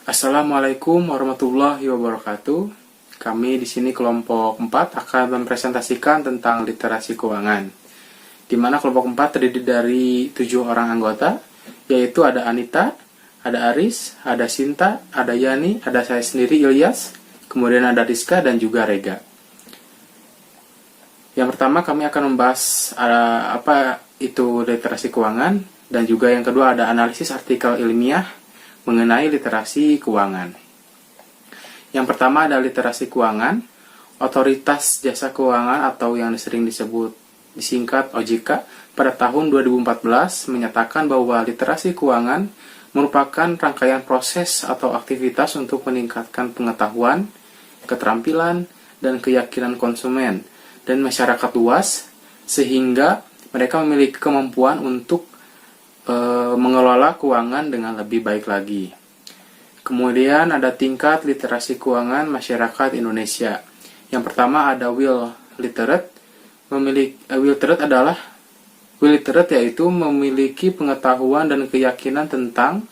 Assalamualaikum warahmatullahi wabarakatuh. Kami di sini kelompok 4 akan mempresentasikan tentang literasi keuangan. Di mana kelompok 4 terdiri dari 7 orang anggota, yaitu ada Anita, ada Aris, ada Sinta, ada Yani, ada saya sendiri Ilyas, kemudian ada Rizka dan juga Rega. Yang pertama kami akan membahas apa itu literasi keuangan, dan juga yang kedua ada analisis artikel ilmiah mengenai literasi keuangan. Yang pertama ada literasi keuangan. Otoritas Jasa Keuangan atau yang sering disingkat OJK pada tahun 2014 menyatakan bahwa literasi keuangan merupakan rangkaian proses atau aktivitas untuk meningkatkan pengetahuan, keterampilan, dan keyakinan konsumen dan masyarakat luas sehingga mereka memiliki kemampuan untuk mengelola keuangan dengan lebih baik lagi. Kemudian ada tingkat literasi keuangan masyarakat Indonesia. Yang pertama ada will literate. Will literate yaitu memiliki pengetahuan dan keyakinan tentang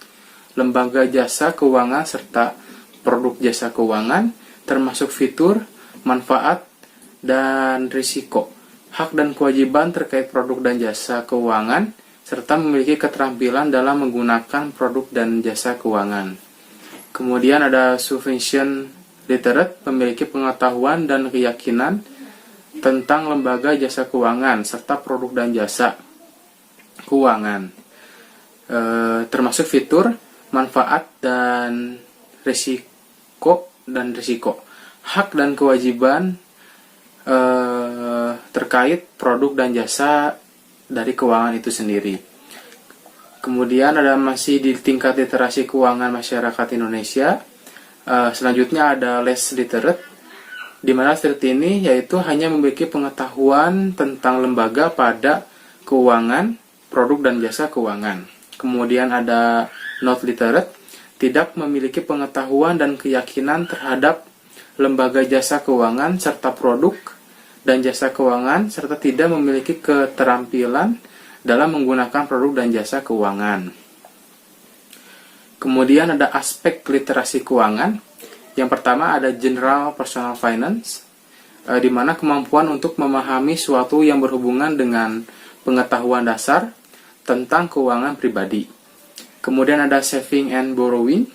lembaga jasa keuangan serta produk jasa keuangan, termasuk fitur, manfaat, dan risiko, hak dan kewajiban terkait produk dan jasa keuangan, serta memiliki keterampilan dalam menggunakan produk dan jasa keuangan. Kemudian ada sufficient literate, memiliki pengetahuan dan keyakinan tentang lembaga jasa keuangan serta produk dan jasa keuangan, termasuk fitur, manfaat, dan risiko, hak dan kewajiban terkait produk dan jasa dari keuangan itu sendiri. Kemudian ada masih di tingkat literasi keuangan masyarakat Indonesia. Selanjutnya ada less literate, di mana literate ini yaitu hanya memiliki pengetahuan tentang lembaga pada keuangan, produk dan jasa keuangan. Kemudian ada not literate, tidak memiliki pengetahuan dan keyakinan terhadap lembaga jasa keuangan serta produk dan jasa keuangan, serta tidak memiliki keterampilan dalam menggunakan produk dan jasa keuangan. Kemudian ada aspek literasi keuangan. Yang pertama ada general personal finance, di mana kemampuan untuk memahami suatu yang berhubungan dengan pengetahuan dasar tentang keuangan pribadi. Kemudian ada saving and borrowing,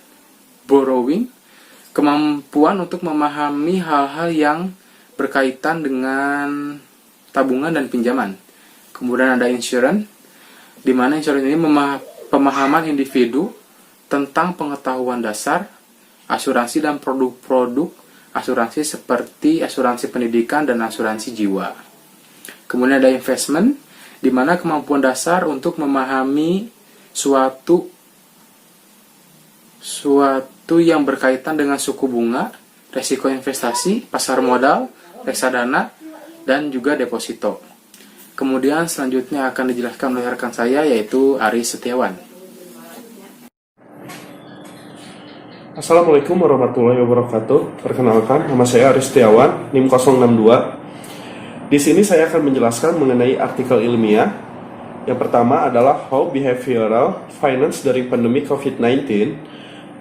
kemampuan untuk memahami hal-hal yang berkaitan dengan tabungan dan pinjaman. Kemudian ada insurance, di mana insurance ini pemahaman individu tentang pengetahuan dasar, asuransi dan produk-produk asuransi seperti asuransi pendidikan dan asuransi jiwa. Kemudian ada investment, di mana kemampuan dasar untuk memahami suatu yang berkaitan dengan suku bunga, resiko investasi, pasar modal, reksadana, dan juga deposito. Kemudian selanjutnya akan dijelaskan oleh rekan saya, yaitu Aris Setiawan. Assalamualaikum warahmatullahi wabarakatuh. Perkenalkan, nama saya Aris Setiawan, NIM 062. Di sini saya akan menjelaskan mengenai artikel ilmiah. Yang pertama adalah How Behavioral Finance dari Pandemi COVID-19.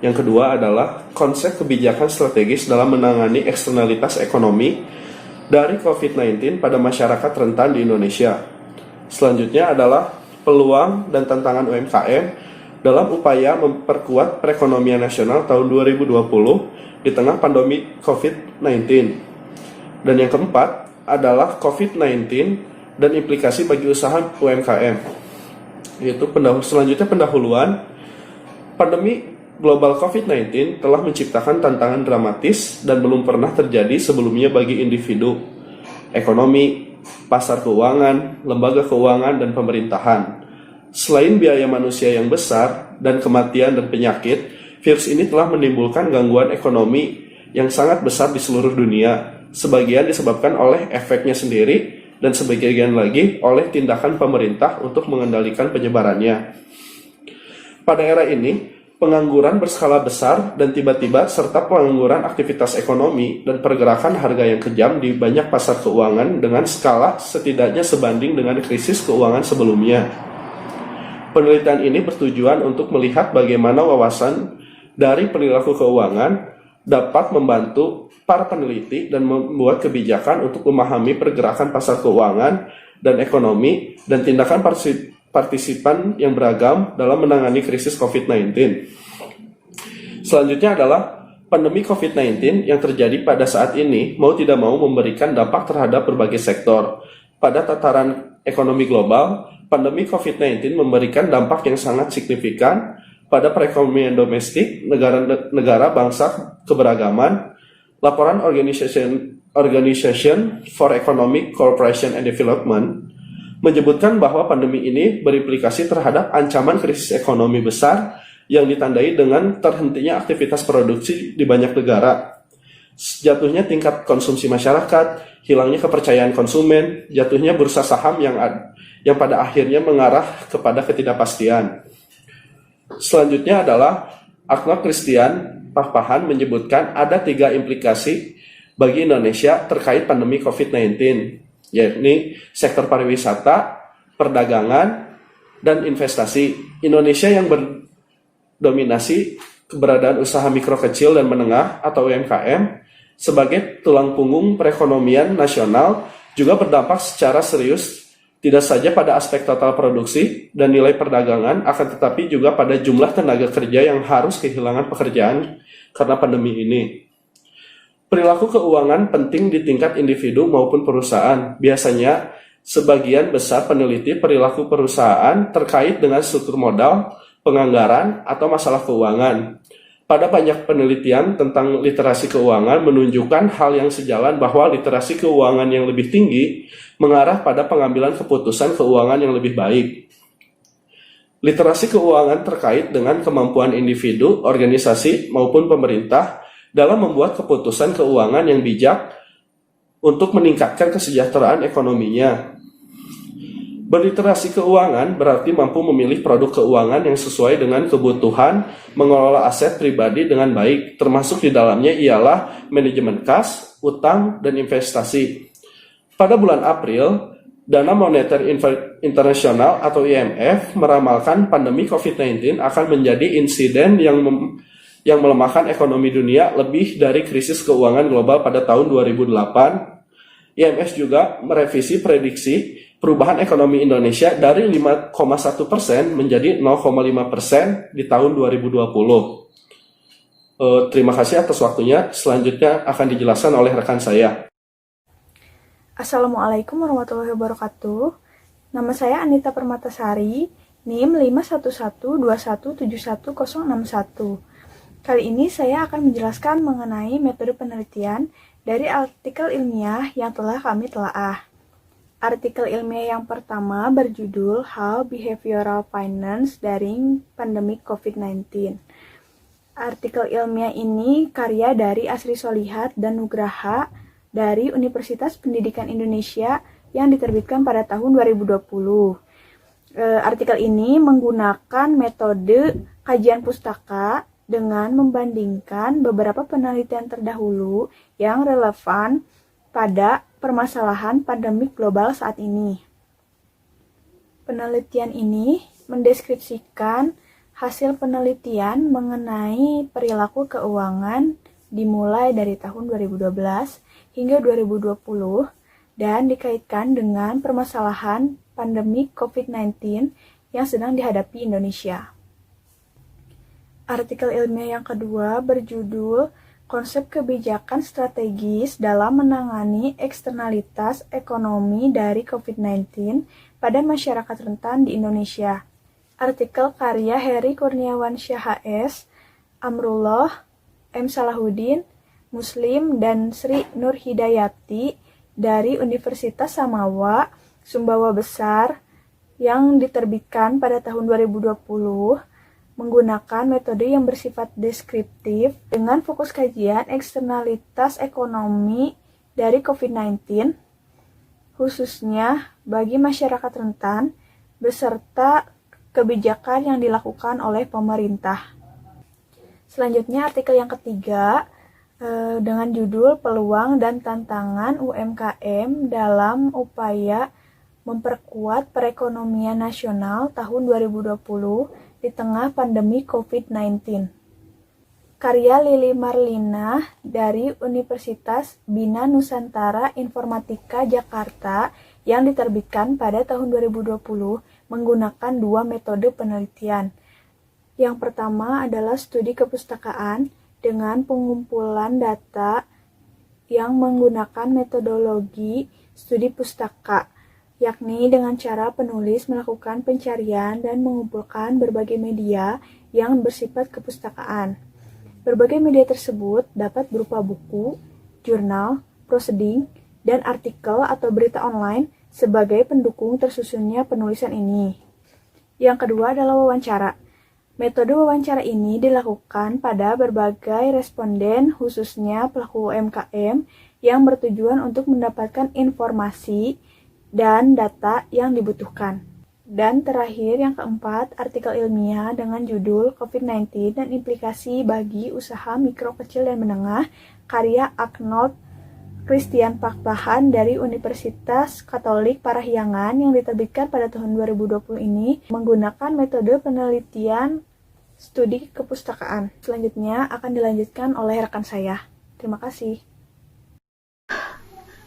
Yang kedua adalah konsep kebijakan strategis dalam menangani eksternalitas ekonomi dari COVID-19 pada masyarakat rentan di Indonesia. Selanjutnya adalah peluang dan tantangan UMKM dalam upaya memperkuat perekonomian nasional tahun 2020 di tengah pandemi COVID-19. Dan yang keempat adalah COVID-19 dan implikasi bagi usaha UMKM. Yaitu selanjutnya pendahuluan. Pandemi global COVID-19 telah menciptakan tantangan dramatis dan belum pernah terjadi sebelumnya bagi individu, ekonomi, pasar keuangan, lembaga keuangan, dan pemerintahan. Selain biaya manusia yang besar dan kematian dan penyakit, virus ini telah menimbulkan gangguan ekonomi yang sangat besar di seluruh dunia. Sebagian disebabkan oleh efeknya sendiri dan sebagian lagi oleh tindakan pemerintah untuk mengendalikan penyebarannya. Pada era ini, pengangguran berskala besar dan tiba-tiba serta pengangguran aktivitas ekonomi dan pergerakan harga yang kejam di banyak pasar keuangan dengan skala setidaknya sebanding dengan krisis keuangan sebelumnya. Penelitian ini bertujuan untuk melihat bagaimana wawasan dari perilaku keuangan dapat membantu para peneliti dan membuat kebijakan untuk memahami pergerakan pasar keuangan dan ekonomi dan tindakan partisipan yang beragam dalam menangani krisis COVID-19. Selanjutnya adalah pandemi COVID-19 yang terjadi pada saat ini mau tidak mau memberikan dampak terhadap berbagai sektor. Pada tataran ekonomi global, pandemi COVID-19 memberikan dampak yang sangat signifikan pada perekonomian domestik negara bangsa keberagaman. Laporan Organization for Economic Cooperation and Development menyebutkan bahwa pandemi ini berimplikasi terhadap ancaman krisis ekonomi besar yang ditandai dengan terhentinya aktivitas produksi di banyak negara, jatuhnya tingkat konsumsi masyarakat, hilangnya kepercayaan konsumen, jatuhnya bursa saham yang pada akhirnya mengarah kepada ketidakpastian. Selanjutnya adalah Arnold Christian Pahpahan menyebutkan ada 3 implikasi bagi Indonesia terkait pandemi COVID-19, yakni sektor pariwisata, perdagangan, dan investasi. Indonesia yang berdominasi keberadaan usaha mikro kecil dan menengah atau UMKM sebagai tulang punggung perekonomian nasional juga berdampak secara serius tidak saja pada aspek total produksi dan nilai perdagangan, akan tetapi juga pada jumlah tenaga kerja yang harus kehilangan pekerjaan karena pandemi ini. Perilaku keuangan penting di tingkat individu maupun perusahaan. Biasanya, sebagian besar peneliti perilaku perusahaan terkait dengan struktur modal, penganggaran, atau masalah keuangan. Pada banyak penelitian tentang literasi keuangan menunjukkan hal yang sejalan bahwa literasi keuangan yang lebih tinggi mengarah pada pengambilan keputusan keuangan yang lebih baik. Literasi keuangan terkait dengan kemampuan individu, organisasi, maupun pemerintah dalam membuat keputusan keuangan yang bijak untuk meningkatkan kesejahteraan ekonominya. Berliterasi keuangan berarti mampu memilih produk keuangan yang sesuai dengan kebutuhan, mengelola aset pribadi dengan baik, termasuk di dalamnya ialah manajemen kas, utang, dan investasi. Pada bulan April, Dana Moneter Internasional atau IMF meramalkan pandemi COVID-19 akan menjadi insiden yang melemahkan ekonomi dunia lebih dari krisis keuangan global pada tahun 2008. IMF juga merevisi prediksi perubahan ekonomi Indonesia dari 5,1% menjadi 0,5% di tahun 2020. Terima kasih atas waktunya. Selanjutnya akan dijelaskan oleh rekan saya. Assalamualaikum warahmatullahi wabarakatuh. Nama saya Anita Permatasari, NIM 511217161. Kali ini saya akan menjelaskan mengenai metode penelitian dari artikel ilmiah yang telah kami telaah. Artikel ilmiah yang pertama berjudul How Behavioral Finance During Pandemic COVID-19. Artikel ilmiah ini karya dari Asri Solihat dan Nugraha dari Universitas Pendidikan Indonesia yang diterbitkan pada tahun 2020. Artikel ini menggunakan metode kajian pustaka dengan membandingkan beberapa penelitian terdahulu yang relevan pada permasalahan pandemik global saat ini. Penelitian ini mendeskripsikan hasil penelitian mengenai perilaku keuangan dimulai dari tahun 2012 hingga 2020 dan dikaitkan dengan permasalahan pandemi COVID-19 yang sedang dihadapi Indonesia. Artikel ilmiah yang kedua berjudul Konsep Kebijakan Strategis dalam Menangani Eksternalitas Ekonomi dari COVID-19 pada Masyarakat Rentan di Indonesia. Artikel karya Heri Kurniawan Syah HS, Amrullah, M. Salahuddin, Muslim, dan Sri Nur Hidayati dari Universitas Samawa, Sumbawa Besar yang diterbitkan pada tahun 2020 menggunakan metode yang bersifat deskriptif dengan fokus kajian eksternalitas ekonomi dari COVID-19, khususnya bagi masyarakat rentan, beserta kebijakan yang dilakukan oleh pemerintah. Selanjutnya artikel yang ketiga dengan judul Peluang dan Tantangan UMKM dalam Upaya Memperkuat Perekonomian Nasional tahun 2020 di tengah pandemi COVID-19. karya Lili Marlina dari Universitas Bina Nusantara Informatika Jakarta yang diterbitkan pada tahun 2020 menggunakan dua metode penelitian. Yang pertama adalah studi kepustakaan dengan pengumpulan data yang menggunakan metodologi studi pustaka, yakni dengan cara penulis melakukan pencarian dan mengumpulkan berbagai media yang bersifat kepustakaan. Berbagai media tersebut dapat berupa buku, jurnal, proceeding, dan artikel atau berita online sebagai pendukung tersusunnya penulisan ini. Yang kedua adalah wawancara. Metode wawancara ini dilakukan pada berbagai responden, khususnya pelaku UMKM, yang bertujuan untuk mendapatkan informasi dan data yang dibutuhkan. Dan terakhir, yang keempat, artikel ilmiah dengan judul COVID-19 dan implikasi bagi usaha mikro, kecil, dan menengah, karya Arnold Christian Pakpahan dari Universitas Katolik Parahyangan yang diterbitkan pada tahun 2020 ini menggunakan metode penelitian studi kepustakaan. Selanjutnya akan dilanjutkan oleh rekan saya. Terima kasih.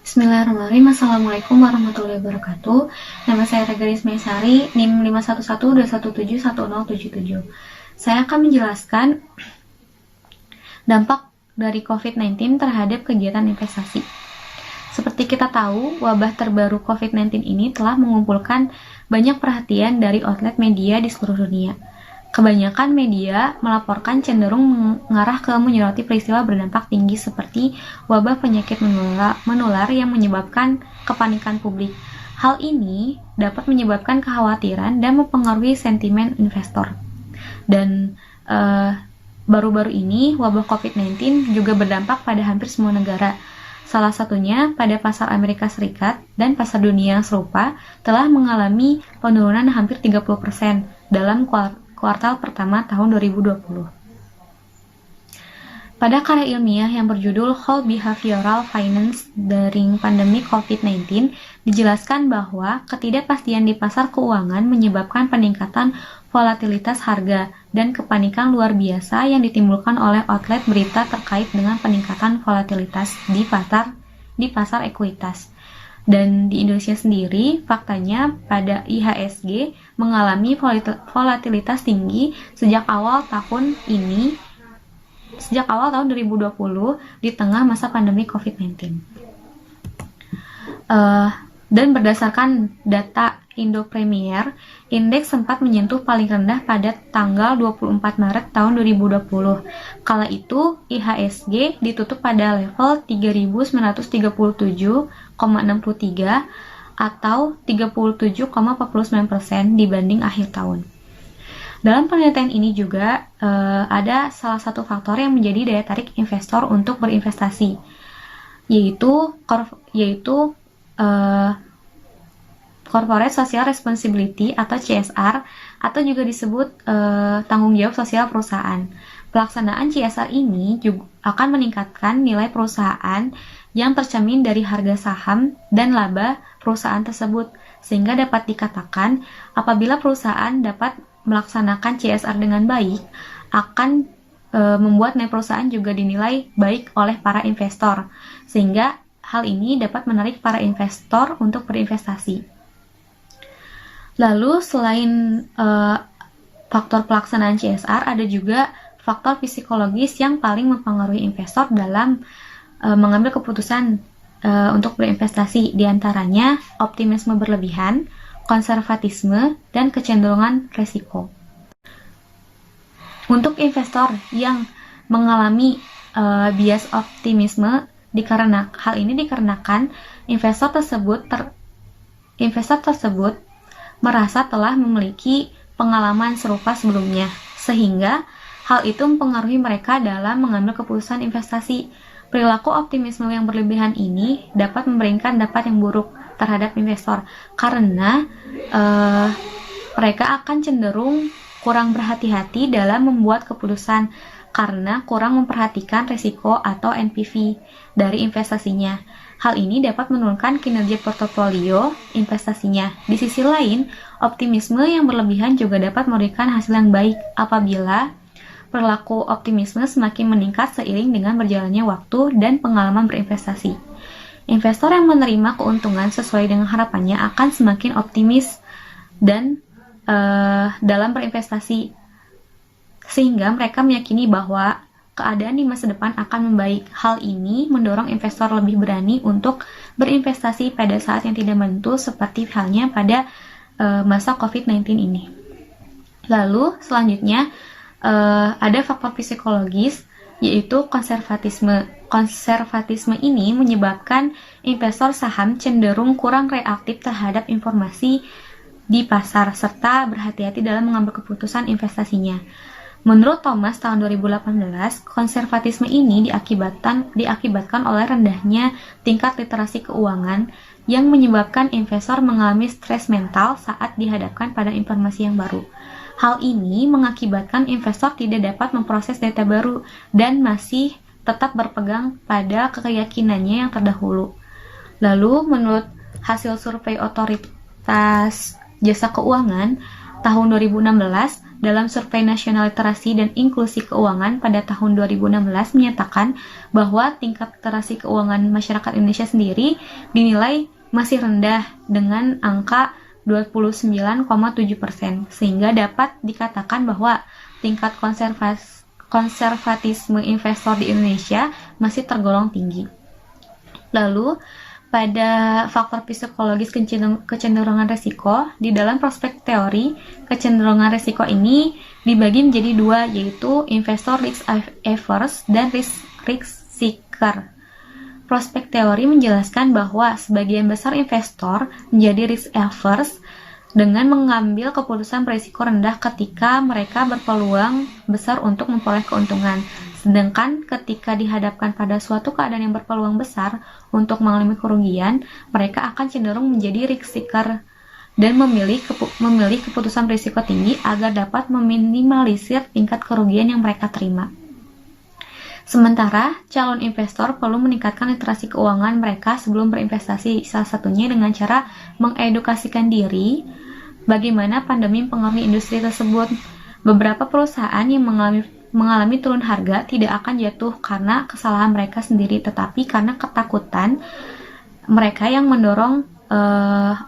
Bismillahirrahmanirrahim. Assalamualaikum warahmatullahi wabarakatuh. Nama saya Reganis Maisari, NIM 51121171077. Saya akan menjelaskan dampak dari COVID-19 terhadap kegiatan investasi. Seperti kita tahu, wabah terbaru COVID-19 ini telah mengumpulkan banyak perhatian dari outlet media di seluruh dunia. Kebanyakan media melaporkan cenderung mengarah ke menyoroti peristiwa berdampak tinggi seperti wabah penyakit menular yang menyebabkan kepanikan publik. Hal ini dapat menyebabkan kekhawatiran dan mempengaruhi sentimen investor. Dan baru-baru ini wabah COVID-19 juga berdampak pada hampir semua negara. Salah satunya pada pasar Amerika Serikat dan pasar dunia serupa telah mengalami penurunan hampir 30% dalam kuartal pertama tahun 2020. Pada karya ilmiah yang berjudul How Behavioral Finance During Pandemic COVID-19, dijelaskan bahwa ketidakpastian di pasar keuangan menyebabkan peningkatan volatilitas harga dan kepanikan luar biasa yang ditimbulkan oleh outlet berita terkait dengan peningkatan volatilitas di pasar ekuitas. Dan di Indonesia sendiri, faktanya pada IHSG mengalami volatilitas tinggi sejak awal tahun 2020 di tengah masa pandemi COVID-19. Dan berdasarkan data Indo Premier, indeks sempat menyentuh paling rendah pada tanggal 24 Maret tahun 2020. Kala itu, IHSG ditutup pada level 3.937,63 atau 37,49% dibanding akhir tahun. Dalam penelitian ini juga ada salah satu faktor yang menjadi daya tarik investor untuk berinvestasi, yaitu Corporate Social Responsibility atau CSR, atau juga disebut tanggung jawab sosial perusahaan. Pelaksanaan CSR ini juga akan meningkatkan nilai perusahaan yang tercermin dari harga saham dan laba perusahaan tersebut, sehingga dapat dikatakan apabila perusahaan dapat melaksanakan CSR dengan baik, akan membuat nilai perusahaan juga dinilai baik oleh para investor, sehingga hal ini dapat menarik para investor untuk berinvestasi. Lalu selain faktor pelaksanaan CSR, ada juga faktor psikologis yang paling mempengaruhi investor dalam mengambil keputusan untuk berinvestasi, diantaranya optimisme berlebihan, konservatisme, dan kecenderungan resiko. Untuk investor yang mengalami bias optimisme, hal ini dikarenakan investor tersebut merasa telah memiliki pengalaman serupa sebelumnya, sehingga hal itu mempengaruhi mereka dalam mengambil keputusan investasi. Perilaku optimisme yang berlebihan ini dapat memberikan dampak yang buruk terhadap investor, karena mereka akan cenderung kurang berhati-hati dalam membuat keputusan karena kurang memperhatikan risiko atau NPV dari investasinya. Hal ini dapat menurunkan kinerja portofolio investasinya. Di sisi lain, optimisme yang berlebihan juga dapat memberikan hasil yang baik apabila perilaku optimisme semakin meningkat seiring dengan berjalannya waktu dan pengalaman berinvestasi. Investor yang menerima keuntungan sesuai dengan harapannya akan semakin optimis dan dalam berinvestasi, sehingga mereka meyakini bahwa keadaan di masa depan akan membaik. Hal ini mendorong investor lebih berani untuk berinvestasi pada saat yang tidak menentu seperti halnya pada masa COVID-19 ini. Lalu selanjutnya ada faktor psikologis, yaitu konservatisme. Konservatisme ini menyebabkan investor saham cenderung kurang reaktif terhadap informasi di pasar serta berhati-hati dalam mengambil keputusan investasinya. Menurut Thomas tahun 2018, konservatisme ini diakibatkan oleh rendahnya tingkat literasi keuangan yang menyebabkan investor mengalami stres mental saat dihadapkan pada informasi yang baru. Hal ini mengakibatkan investor tidak dapat memproses data baru dan masih tetap berpegang pada keyakinannya yang terdahulu. Lalu, menurut hasil survei otoritas jasa keuangan tahun 2016, dalam survei nasional literasi dan inklusi keuangan pada tahun 2016 menyatakan bahwa tingkat literasi keuangan masyarakat Indonesia sendiri dinilai masih rendah dengan angka 29,7%, sehingga dapat dikatakan bahwa tingkat konservatisme investor di Indonesia masih tergolong tinggi. Lalu, pada faktor psikologis kecenderungan risiko, di dalam prospek teori, kecenderungan risiko ini dibagi menjadi dua, yaitu investor risk averse dan risk seeker. Prospek teori menjelaskan bahwa sebagian besar investor menjadi risk averse dengan mengambil keputusan berisiko rendah ketika mereka berpeluang besar untuk memperoleh keuntungan. Sedangkan ketika dihadapkan pada suatu keadaan yang berpeluang besar untuk mengalami kerugian, mereka akan cenderung menjadi risk seeker dan memilih keputusan berisiko tinggi agar dapat meminimalisir tingkat kerugian yang mereka terima. Sementara, calon investor perlu meningkatkan literasi keuangan mereka sebelum berinvestasi, salah satunya dengan cara mengedukasikan diri bagaimana pandemi mempengaruhi industri tersebut. Beberapa perusahaan yang mengalami turun harga tidak akan jatuh karena kesalahan mereka sendiri, tetapi karena ketakutan mereka yang mendorong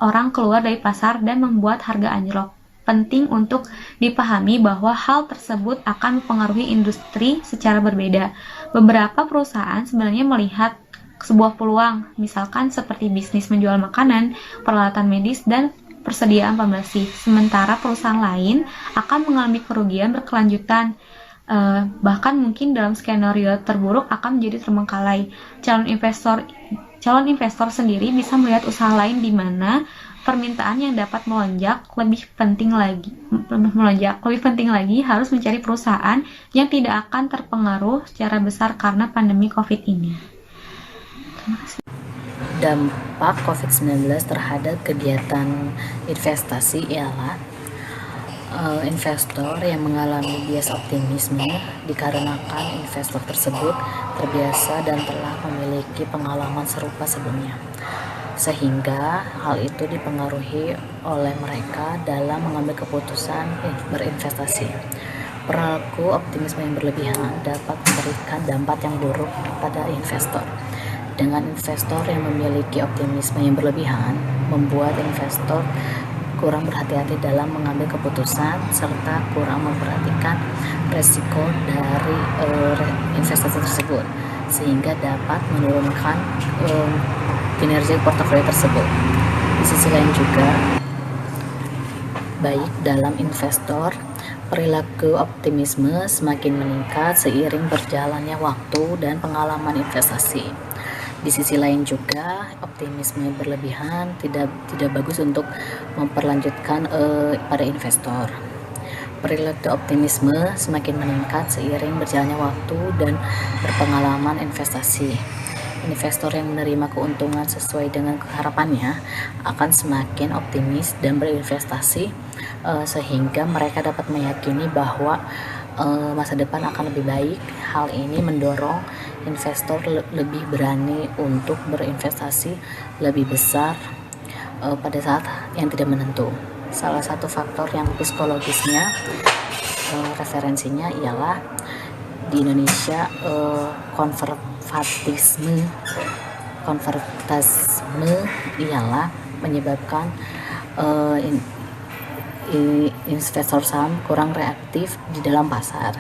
orang keluar dari pasar dan membuat harga anjlok. Penting untuk dipahami bahwa hal tersebut akan mempengaruhi industri secara berbeda. Beberapa perusahaan sebenarnya melihat sebuah peluang, misalkan seperti bisnis menjual makanan, peralatan medis, dan persediaan pembersih. Sementara perusahaan lain akan mengalami kerugian berkelanjutan, bahkan mungkin dalam skenario terburuk akan menjadi terbengkalai. Calon investor sendiri bisa melihat usaha lain di mana permintaan yang dapat melonjak. Lebih penting lagi harus mencari perusahaan yang tidak akan terpengaruh secara besar karena pandemi COVID ini. Terima kasih. Dampak COVID-19 terhadap kegiatan investasi ialah investor yang mengalami bias optimisme dikarenakan investor tersebut terbiasa dan telah memiliki pengalaman serupa sebelumnya, sehingga hal itu dipengaruhi oleh mereka dalam mengambil keputusan berinvestasi. Perilaku optimisme yang berlebihan dapat memberikan dampak yang buruk pada investor. Dengan investor yang memiliki optimisme yang berlebihan, membuat investor kurang berhati-hati dalam mengambil keputusan serta kurang memperhatikan resiko dari investasi tersebut, sehingga dapat menurunkan kinerja portofolio tersebut. Di sisi lain juga, baik dalam investor, perilaku optimisme semakin meningkat seiring berjalannya waktu dan pengalaman investasi. Di sisi lain juga, optimisme berlebihan tidak bagus untuk memperlanjutkan pada investor. Perilaku optimisme semakin meningkat seiring berjalannya waktu dan berpengalaman investasi. Investor yang menerima keuntungan sesuai dengan harapannya akan semakin optimis dan berinvestasi, sehingga mereka dapat meyakini bahwa masa depan akan lebih baik. Hal ini mendorong investor lebih berani untuk berinvestasi lebih besar pada saat yang tidak menentu. Salah satu faktor yang psikologisnya referensinya ialah di Indonesia konservatisme ialah menyebabkan investor saham kurang reaktif di dalam pasar,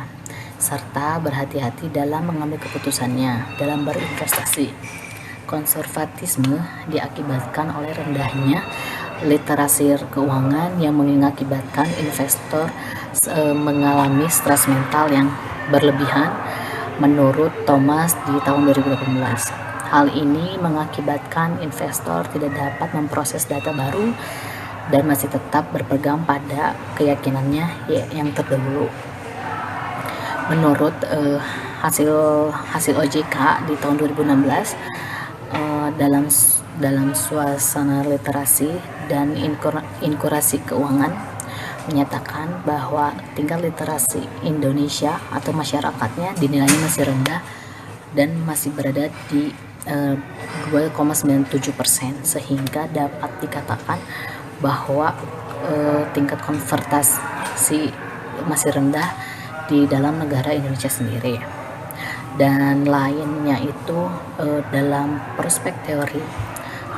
serta berhati-hati dalam mengambil keputusannya dalam berinvestasi. Konservatisme diakibatkan oleh rendahnya literasi keuangan yang mengakibatkan investor mengalami stres mental yang berlebihan menurut Thomas di tahun 2018. Hal ini mengakibatkan investor tidak dapat memproses data baru dan masih tetap berpegang pada keyakinannya yang terdahulu. Menurut hasil OJK di tahun 2016, dalam suasana literasi dan inkurasi keuangan menyatakan bahwa tingkat literasi Indonesia atau masyarakatnya dinilai masih rendah dan masih berada di 2,97%, sehingga dapat dikatakan bahwa tingkat konvertasi masih rendah di dalam negara Indonesia sendiri. Dan lainnya itu dalam prospek teori,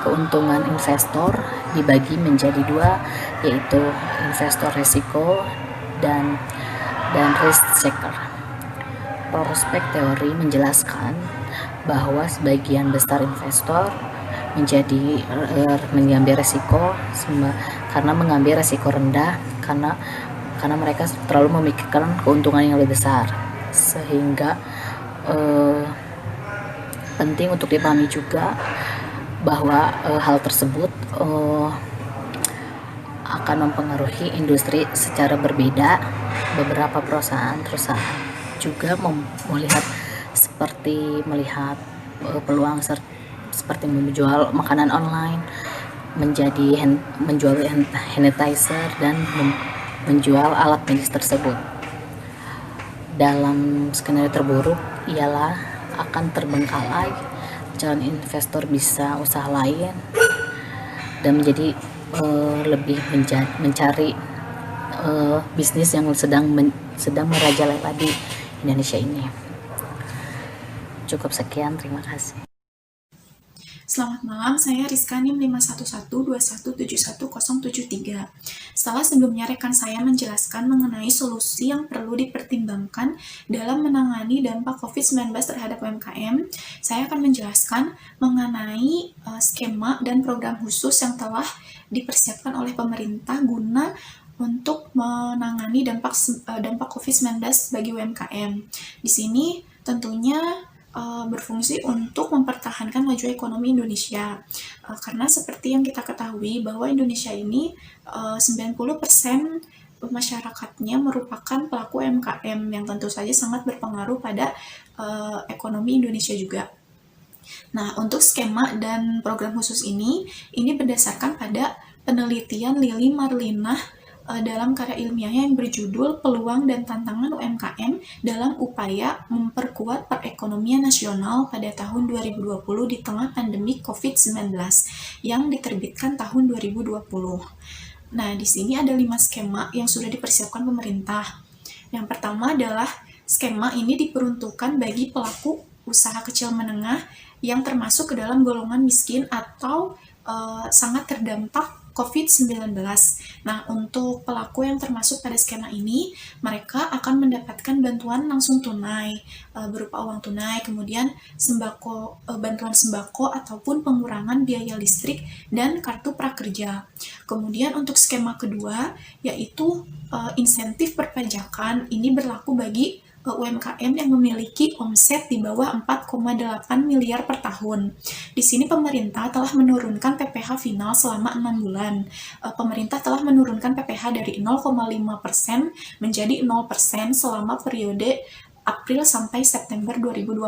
keuntungan investor dibagi menjadi dua, yaitu investor risiko dan risk taker. Prospek teori menjelaskan bahwa sebagian besar investor mengambil resiko karena mengambil resiko rendah karena mereka terlalu memikirkan keuntungan yang lebih besar, sehingga penting untuk dipahami juga bahwa hal tersebut akan mempengaruhi industri secara berbeda. Beberapa perusahaan juga melihat peluang seperti menjual makanan online, menjual hand sanitizer dan menjual alat medis tersebut. Dalam skenario terburuk ialah akan terbengkalai calon investor bisa usaha lain dan menjadi lebih mencari bisnis yang sedang merajalela di Indonesia ini. Cukup sekian, terima kasih. Selamat malam, saya Rizka NIM 51121711073. Setelah sebelumnya rekan saya menjelaskan mengenai solusi yang perlu dipertimbangkan dalam menangani dampak COVID-19 terhadap UMKM, saya akan menjelaskan mengenai skema dan program khusus yang telah dipersiapkan oleh pemerintah guna untuk menangani dampak COVID-19 bagi UMKM. Di sini tentunya berfungsi untuk mempertahankan maju ekonomi Indonesia, karena seperti yang kita ketahui bahwa Indonesia ini 90% masyarakatnya merupakan pelaku UMKM yang tentu saja sangat berpengaruh pada ekonomi Indonesia juga. Nah, untuk skema dan program khusus ini berdasarkan pada penelitian Lili Marlinah dalam karya ilmiahnya yang berjudul Peluang dan Tantangan UMKM dalam Upaya Memperkuat Perekonomian Nasional pada tahun 2020 di tengah pandemi COVID-19 yang diterbitkan tahun 2020. Nah, di sini ada 5 skema yang sudah dipersiapkan pemerintah. Yang pertama adalah skema ini diperuntukkan bagi pelaku usaha kecil menengah yang termasuk ke dalam golongan miskin atau sangat terdampak COVID-19. Nah, untuk pelaku yang termasuk pada skema ini, mereka akan mendapatkan bantuan langsung tunai, berupa uang tunai, kemudian bantuan sembako ataupun pengurangan biaya listrik dan kartu prakerja. Kemudian untuk skema kedua, yaitu insentif perpajakan, ini berlaku bagi UMKM yang memiliki omset di bawah 4,8 miliar per tahun. Di sini pemerintah telah menurunkan PPh final selama 6 bulan. Pemerintah telah menurunkan PPh dari 0,5% menjadi 0% selama periode April sampai September 2020.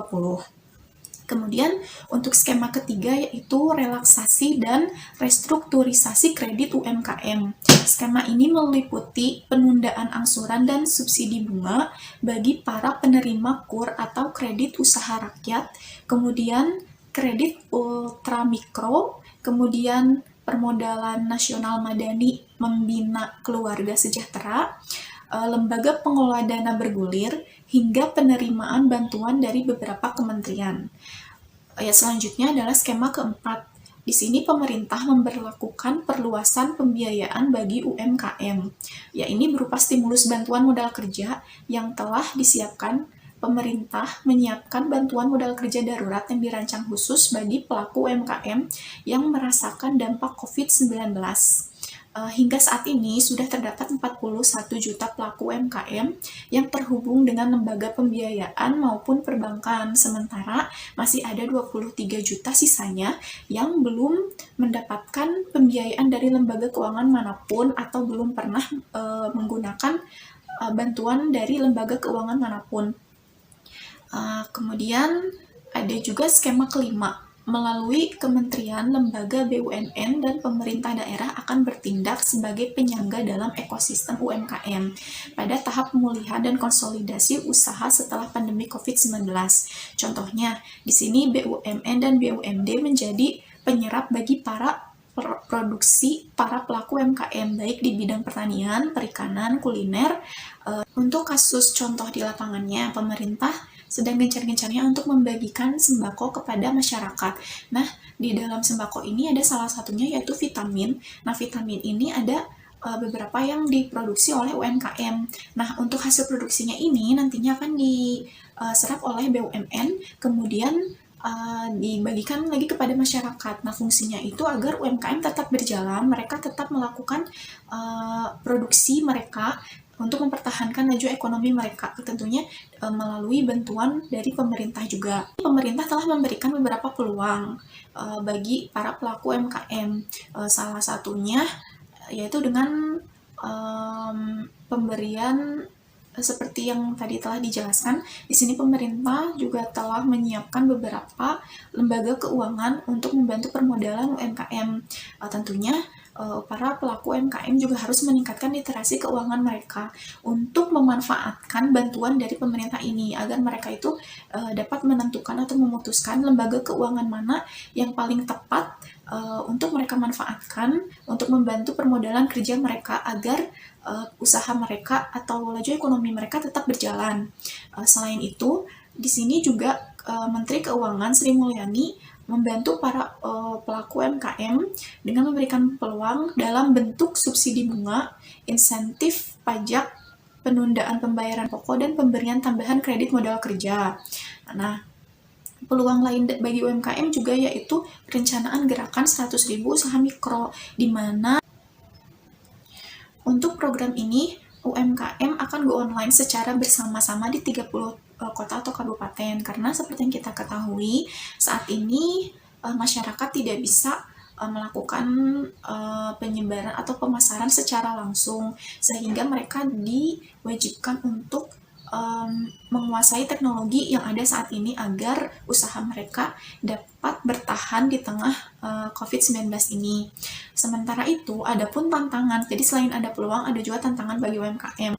Kemudian untuk skema ketiga yaitu relaksasi dan restrukturisasi kredit UMKM. Skema ini meliputi penundaan angsuran dan subsidi bunga bagi para penerima KUR atau kredit usaha rakyat, kemudian kredit ultramikro, kemudian permodalan nasional madani membina keluarga sejahtera, lembaga pengelola dana bergulir, hingga penerimaan bantuan dari beberapa kementerian. Selanjutnya adalah skema keempat. Di sini pemerintah memberlakukan perluasan pembiayaan bagi UMKM. Ya, ini berupa stimulus bantuan modal kerja yang telah disiapkan. Pemerintah menyiapkan bantuan modal kerja darurat yang dirancang khusus bagi pelaku UMKM yang merasakan dampak COVID-19. Hingga saat ini sudah terdapat 41 juta pelaku UMKM yang terhubung dengan lembaga pembiayaan maupun perbankan, sementara masih ada 23 juta sisanya yang belum mendapatkan pembiayaan dari lembaga keuangan manapun atau belum pernah menggunakan bantuan dari lembaga keuangan manapun. Kemudian ada juga skema kelima. Melalui kementerian, lembaga BUMN, dan pemerintah daerah akan bertindak sebagai penyangga dalam ekosistem UMKM pada tahap pemulihan dan konsolidasi usaha setelah pandemi COVID-19. Contohnya, di sini BUMN dan BUMD menjadi penyerap bagi para pelaku UMKM, baik di bidang pertanian, perikanan, kuliner. Untuk kasus contoh di lapangannya, pemerintah sedang gencar-gencarnya untuk membagikan sembako kepada masyarakat. Nah, di dalam sembako ini ada salah satunya yaitu vitamin. Nah, vitamin ini ada beberapa yang diproduksi oleh UMKM. Nah, untuk hasil produksinya ini nantinya akan diserap oleh BUMN, kemudian dibagikan lagi kepada masyarakat. Nah, fungsinya itu agar UMKM tetap berjalan, mereka tetap melakukan produksi mereka untuk mempertahankan laju ekonomi mereka, tentunya melalui bantuan dari pemerintah juga. Pemerintah telah memberikan beberapa peluang bagi para pelaku UMKM. Salah satunya yaitu dengan pemberian seperti yang tadi telah dijelaskan. Di sini pemerintah juga telah menyiapkan beberapa lembaga keuangan untuk membantu permodalan UMKM. Tentunya para pelaku UMKM juga harus meningkatkan literasi keuangan mereka untuk memanfaatkan bantuan dari pemerintah ini agar mereka itu dapat menentukan atau memutuskan lembaga keuangan mana yang paling tepat untuk mereka manfaatkan untuk membantu permodalan kerja mereka agar usaha mereka atau laju ekonomi mereka tetap berjalan. Selain itu, di sini juga Menteri Keuangan Sri Mulyani membantu para pelaku UMKM dengan memberikan peluang dalam bentuk subsidi bunga, insentif pajak, penundaan pembayaran pokok, dan pemberian tambahan kredit modal kerja. Nah, peluang lain bagi UMKM juga yaitu perencanaan gerakan 100.000 usaha mikro, di mana untuk program ini UMKM akan go online secara bersama-sama di 30 kota atau kabupaten, karena seperti yang kita ketahui saat ini masyarakat tidak bisa melakukan penyebaran atau pemasaran secara langsung, sehingga mereka diwajibkan untuk menguasai teknologi yang ada saat ini agar usaha mereka dapat bertahan di tengah COVID-19 ini. Sementara itu, ada pun tantangan. Jadi selain ada peluang, ada juga tantangan bagi UMKM.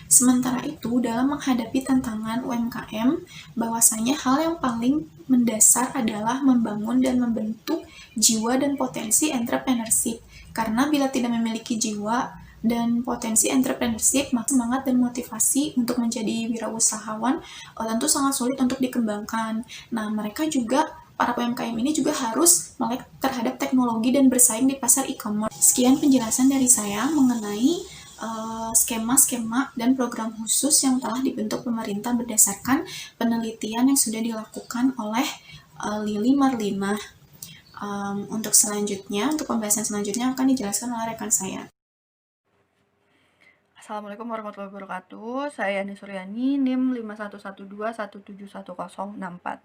Sementara itu, dalam menghadapi tantangan UMKM, bahwasanya hal yang paling mendasar adalah membangun dan membentuk jiwa dan potensi entrepreneurship. Karena bila tidak memiliki jiwa dan potensi entrepreneurship, maka semangat dan motivasi untuk menjadi wirausahawan tentu sangat sulit untuk dikembangkan. Nah, mereka juga, para UMKM ini juga harus melek terhadap teknologi dan bersaing di pasar e-commerce. Sekian penjelasan dari saya mengenai skema-skema dan program khusus yang telah dibentuk pemerintah berdasarkan penelitian yang sudah dilakukan oleh Lili Marlina. Untuk selanjutnya, untuk pembahasan selanjutnya akan dijelaskan oleh rekan saya. Assalamualaikum warahmatullahi wabarakatuh. Saya Yani Suryani, NIM 5112171064.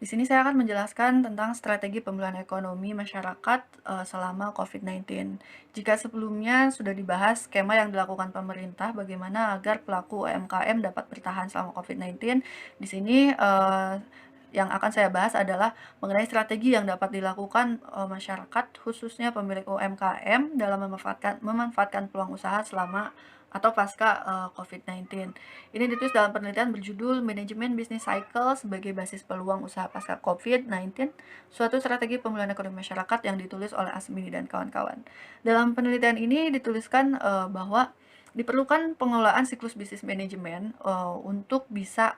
Di sini saya akan menjelaskan tentang strategi pemulihan ekonomi masyarakat selama COVID-19. Jika sebelumnya sudah dibahas skema yang dilakukan pemerintah bagaimana agar pelaku UMKM dapat bertahan selama COVID-19, di sini yang akan saya bahas adalah mengenai strategi yang dapat dilakukan masyarakat, khususnya pemilik UMKM dalam memanfaatkan peluang usaha selama atau pasca COVID-19. Ini ditulis dalam penelitian berjudul Manajemen Business Cycle sebagai basis peluang usaha pasca COVID-19, suatu strategi pemulihan ekonomi masyarakat yang ditulis oleh Asmi dan kawan-kawan. Dalam penelitian ini dituliskan bahwa Diperlukan pengelolaan siklus bisnis manajemen untuk bisa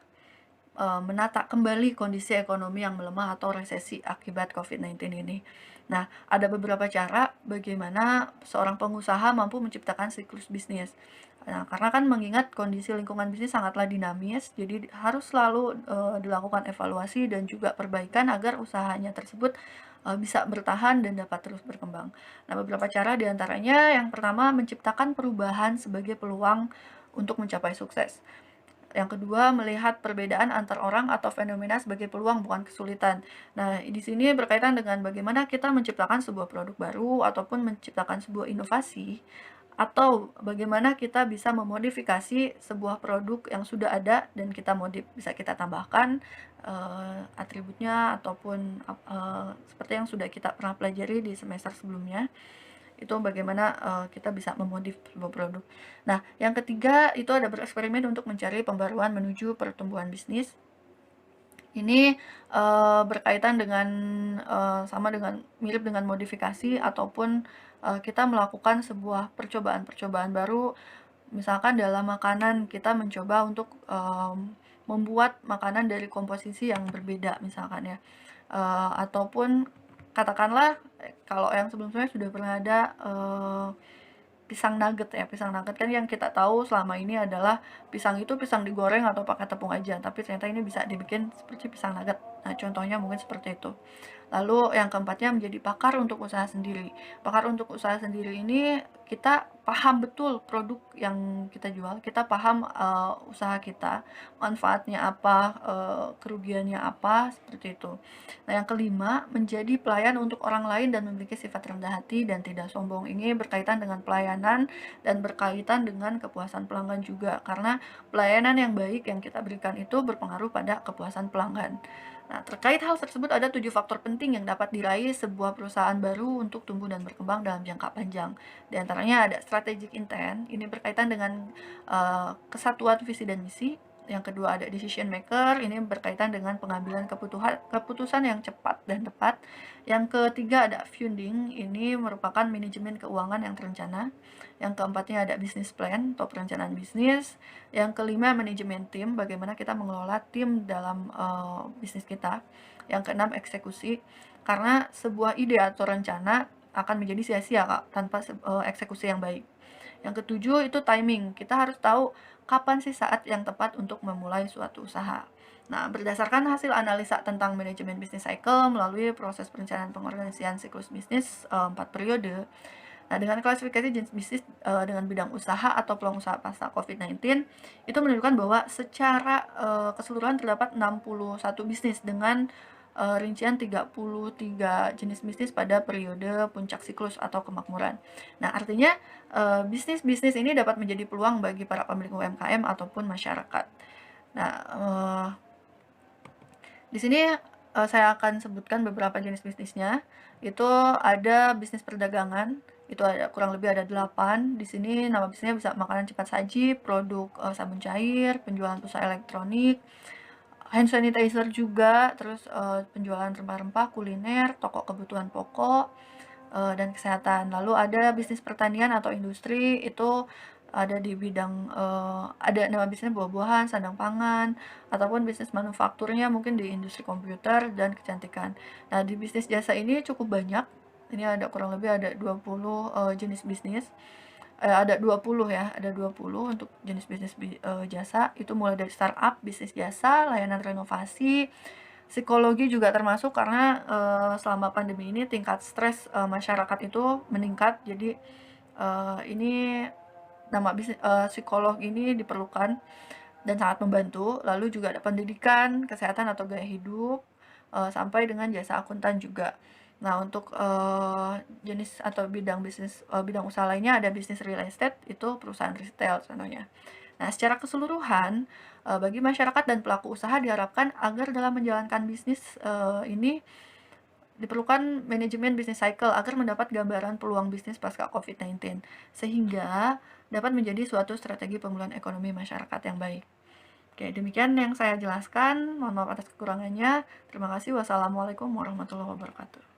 menata kembali kondisi ekonomi yang melemah atau resesi akibat COVID-19 ini. Nah, ada beberapa cara bagaimana seorang pengusaha mampu menciptakan siklus bisnis. Nah, karena kan mengingat kondisi lingkungan bisnis sangatlah dinamis, jadi harus selalu dilakukan evaluasi dan juga perbaikan agar usahanya tersebut bisa bertahan dan dapat terus berkembang. Nah, beberapa cara diantaranya yang pertama menciptakan perubahan sebagai peluang untuk mencapai sukses. Yang kedua, melihat perbedaan antar orang atau fenomena sebagai peluang bukan kesulitan. Nah, di sini berkaitan dengan bagaimana kita menciptakan sebuah produk baru ataupun menciptakan sebuah inovasi, atau bagaimana kita bisa memodifikasi sebuah produk yang sudah ada dan bisa kita tambahkan atributnya ataupun seperti yang sudah kita pernah pelajari di semester sebelumnya. Itu bagaimana kita bisa memodif sebuah produk. Nah, yang ketiga itu ada bereksperimen untuk mencari pembaruan menuju pertumbuhan bisnis. Ini berkaitan dengan mirip dengan modifikasi ataupun kita melakukan sebuah percobaan-percobaan baru. Misalkan dalam makanan kita mencoba untuk membuat makanan dari komposisi yang berbeda misalkan ya. Ataupun katakanlah kalau yang sebelumnya sudah pernah ada pisang nugget ya. Pisang nugget kan yang kita tahu selama ini adalah pisang itu pisang digoreng atau pakai tepung aja, tapi ternyata ini bisa dibikin seperti pisang nugget. Nah, contohnya mungkin seperti itu. Lalu yang keempatnya menjadi pakar untuk usaha sendiri. Pakar untuk usaha sendiri ini kita paham betul produk yang kita jual, kita paham usaha kita, manfaatnya apa, kerugiannya apa, seperti itu. Nah, yang kelima, menjadi pelayan untuk orang lain dan memiliki sifat rendah hati dan tidak sombong. Ini berkaitan dengan pelayanan dan berkaitan dengan kepuasan pelanggan juga, karena pelayanan yang baik yang kita berikan itu berpengaruh pada kepuasan pelanggan. Nah, terkait hal tersebut ada 7 faktor penting yang dapat diraih sebuah perusahaan baru untuk tumbuh dan berkembang dalam jangka panjang. Di antaranya ada strategic intent, ini berkaitan dengan kesatuan visi dan misi. Yang kedua ada decision maker, ini berkaitan dengan pengambilan keputusan yang cepat dan tepat. Yang ketiga ada funding, ini merupakan manajemen keuangan yang terencana. Yang keempatnya ada business plan atau perencanaan bisnis. Yang kelima manajemen tim, bagaimana kita mengelola tim dalam bisnis kita. Yang keenam eksekusi, karena sebuah ide atau rencana akan menjadi sia-sia tanpa eksekusi yang baik. Yang ketujuh itu timing, kita harus tahu kapan sih saat yang tepat untuk memulai suatu usaha. Nah, berdasarkan hasil analisa tentang manajemen bisnis cycle melalui proses perencanaan pengorganisasian siklus bisnis 4 periode. Nah, dengan klasifikasi jenis bisnis dengan bidang usaha atau peluang usaha pasca COVID-19, itu menunjukkan bahwa secara keseluruhan terdapat 61 bisnis dengan rincian 33 jenis bisnis pada periode puncak siklus atau kemakmuran. Nah, artinya bisnis-bisnis ini dapat menjadi peluang bagi para pemilik UMKM ataupun masyarakat. Nah, di sini saya akan sebutkan beberapa jenis bisnisnya. Itu ada bisnis perdagangan, itu ada kurang lebih ada 8. Di sini nama bisnisnya bisa makanan cepat saji, produk sabun cair, penjualan pulsa elektronik, hand sanitizer juga, terus penjualan rempah-rempah, kuliner, toko kebutuhan pokok, dan kesehatan. Lalu ada bisnis pertanian atau industri, itu ada di bidang ada nama bisnisnya buah-buahan, sandang pangan, ataupun bisnis manufakturnya mungkin di industri komputer dan kecantikan. Nah, di bisnis jasa ini cukup banyak. Ini ada kurang lebih ada 20 jenis bisnis. Ada 20 ya, ada 20 untuk jenis bisnis jasa. Itu mulai dari startup, bisnis jasa, layanan renovasi, psikologi juga termasuk karena selama pandemi ini tingkat stres masyarakat itu meningkat. Jadi ini nama bisnis psikolog ini diperlukan dan sangat membantu. Lalu juga ada pendidikan, kesehatan atau gaya hidup, sampai dengan jasa akuntan juga. Nah, untuk jenis atau bidang bisnis bidang usaha lainnya ada bisnis real estate, itu perusahaan retail contohnya. Nah, secara keseluruhan bagi masyarakat dan pelaku usaha diharapkan agar dalam menjalankan bisnis ini diperlukan manajemen bisnis cycle agar mendapat gambaran peluang bisnis pasca COVID-19 sehingga dapat menjadi suatu strategi pemulihan ekonomi masyarakat yang baik. Oke, demikian yang saya jelaskan. Mohon maaf atas kekurangannya. Terima kasih. Wassalamualaikum warahmatullahi wabarakatuh.